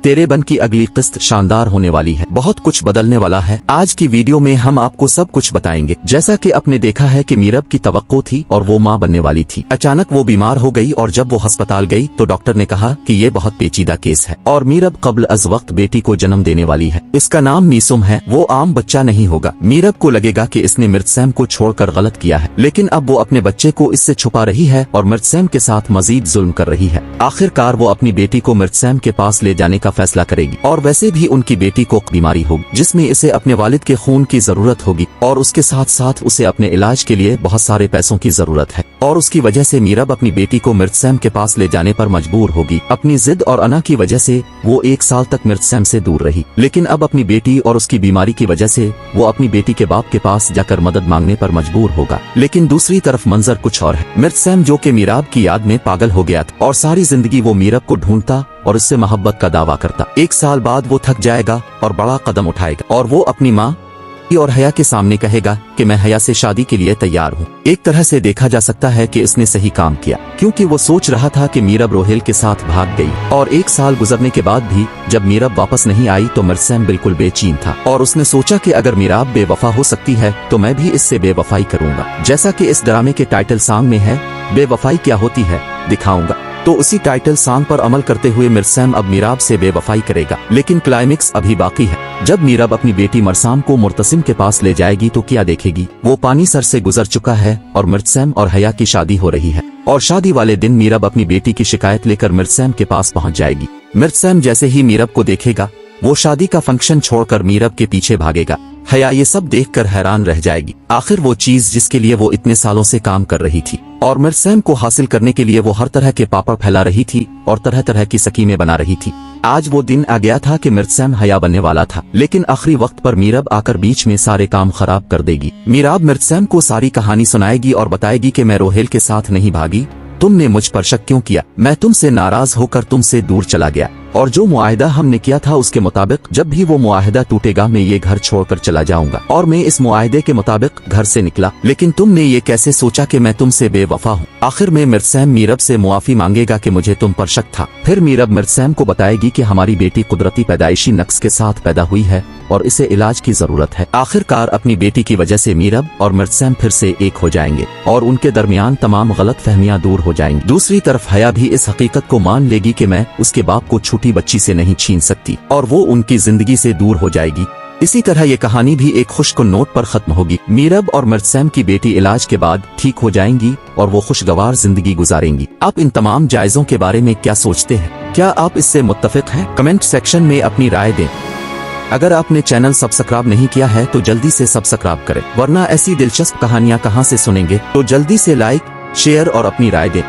तेरे बन की अगली किस्त शानदार होने वाली है, बहुत कुछ बदलने वाला है। आज की वीडियो में हम आपको सब कुछ बताएंगे। जैसा कि आपने देखा है कि मीरब की तवक्को थी और वो माँ बनने वाली थी। अचानक वो बीमार हो गई और जब वो अस्पताल गई तो डॉक्टर ने कहा कि ये बहुत पेचीदा केस है और मीरब कब्ल अज वक्त बेटी को जन्म देने वाली है। इसका नाम मीसुम है। वो आम बच्चा नहीं होगा। मीरब को लगेगा कि इसने मिर्तसैम को छोड़कर गलत किया है, लेकिन अब वो अपने बच्चे को इससे छुपा रही है और मिर्तसैम के साथ मजीद जुल्म कर रही है। आखिरकार वो अपनी बेटी को मिर्तसैम के पास ले जाने का फैसला करेगी और वैसे भी उनकी बेटी को बीमारी होगी जिसमें इसे अपने वालिद के खून की जरूरत होगी और उसके साथ साथ उसे अपने इलाज के लिए बहुत सारे पैसों की जरूरत है और उसकी वजह से मीरब अपनी बेटी को मिर्तसैम के पास ले जाने पर मजबूर होगी। अपनी जिद और अना की वजह से वो 1 साल तक मिर्तसैम से दूर रही, लेकिन अब अपनी बेटी और उसकी बीमारी की वजह से वो अपनी बेटी के बाप के पास जाकर मदद मांगने पर मजबूर होगा। लेकिन दूसरी तरफ मंजर कुछ और है। मिर्तसैम जो कि मीराब की याद में पागल हो गया था और सारी जिंदगी वो मीरब को ढूंढता और उससे मोहब्बत का दावा करता। 1 साल बाद वो थक जाएगा और बड़ा कदम उठाएगा और वो अपनी माँ और हया के सामने कहेगा कि मैं हया से शादी के लिए तैयार हूँ। एक तरह से देखा जा सकता है कि इसने सही काम किया, क्योंकि वो सोच रहा था कि मीरब रोहेल के साथ भाग गई और 1 साल गुजरने के बाद भी जब मीरब वापस नहीं आई तो मिर्तसैम बिल्कुल बेचैन था और उसने सोचा कि अगर मीराब बेवफा हो सकती है तो मैं भी इससे बेवफाई करूंगा। जैसा कि इस ड्रामे के टाइटल सॉन्ग में है, बेवफाई क्या होती है दिखाऊंगा। तो उसी टाइटल सॉन्ग पर अमल करते हुए मिर्तसैम अब मीराब से बेवफाई करेगा, लेकिन क्लाइमेक्स अभी बाकी है। जब मीराब अपनी बेटी मरसाम को मुर्तसिम के पास ले जाएगी तो क्या देखेगी? वो पानी सर से गुजर चुका है और मिर्तसैम और हया की शादी हो रही है और शादी वाले दिन मीराब अपनी बेटी की शिकायत लेकर मिर्तसैम के पास पहुंच जाएगी। मिर्तसैम जैसे ही मीराब को देखेगा वो शादी का फंक्शन छोड़कर मीराब के पीछे भागेगा। हया ये सब देखकर हैरान रह जाएगी। आखिर वो चीज जिसके लिए वो इतने सालों से काम कर रही थी और मिर्तसैम को हासिल करने के लिए वो हर तरह के पापड़ फैला रही थी और तरह तरह की स्कीमें बना रही थी। आज वो दिन आ गया था कि मिर्तसैम हया बनने वाला था, लेकिन आखिरी वक्त पर मीरब आकर बीच में सारे काम खराब कर देगी। मीराब मिर्तसैम को सारी कहानी सुनाएगी और बताएगी कि मैं रोहेल के साथ नहीं भागी, तुमने मुझ पर शक क्यों किया? मैं तुमसे नाराज होकर तुमसे दूर चला गया और जो मुआहिदा हमने किया था उसके मुताबिक जब भी वो मुआहिदा टूटेगा मैं ये घर छोड़कर चला जाऊंगा और मैं इस मुआहिदे के मुताबिक घर से निकला, लेकिन तुमने ये कैसे सोचा कि मैं तुमसे बेवफा हूँ? आखिर में मिर्तसैम मीरब से मुआफी मांगेगा कि मुझे तुम पर शक था। फिर मीरब मिर्तसैम को बताएगी कि हमारी बेटी कुदरती पैदाइशी नक्स के साथ पैदा हुई है और इसे इलाज की जरूरत है। आखिरकार अपनी बेटी की वजह से मीरब और मिर्तसैम फिर से एक हो जाएंगे और उनके दरमियान तमाम गलत फहमियां दूर हो जाएंगी। दूसरी तरफ हया भी इस हकीकत को मान लेगी कि मैं उसके बाप को छोटी बच्ची से नहीं छीन सकती और वो उनकी जिंदगी से दूर हो जाएगी। इसी तरह ये कहानी भी एक खुशकुन नोट पर खत्म होगी। मीरब और मिर्तसैम की बेटी इलाज के बाद ठीक हो जाएंगी और वो खुशगवार जिंदगी गुजारेंगी। आप इन तमाम जायजों के बारे में क्या सोचते हैं? क्या आप इससे मुत्तफिक हैं? कमेंट सेक्शन में अपनी राय दें। अगर आपने चैनल सब्सक्राइब नहीं किया है तो जल्दी से सब्सक्राइब करें, वरना ऐसी दिलचस्प कहानियां कहां से सुनेंगे। तो जल्दी से लाइक, शेयर और अपनी राय दें।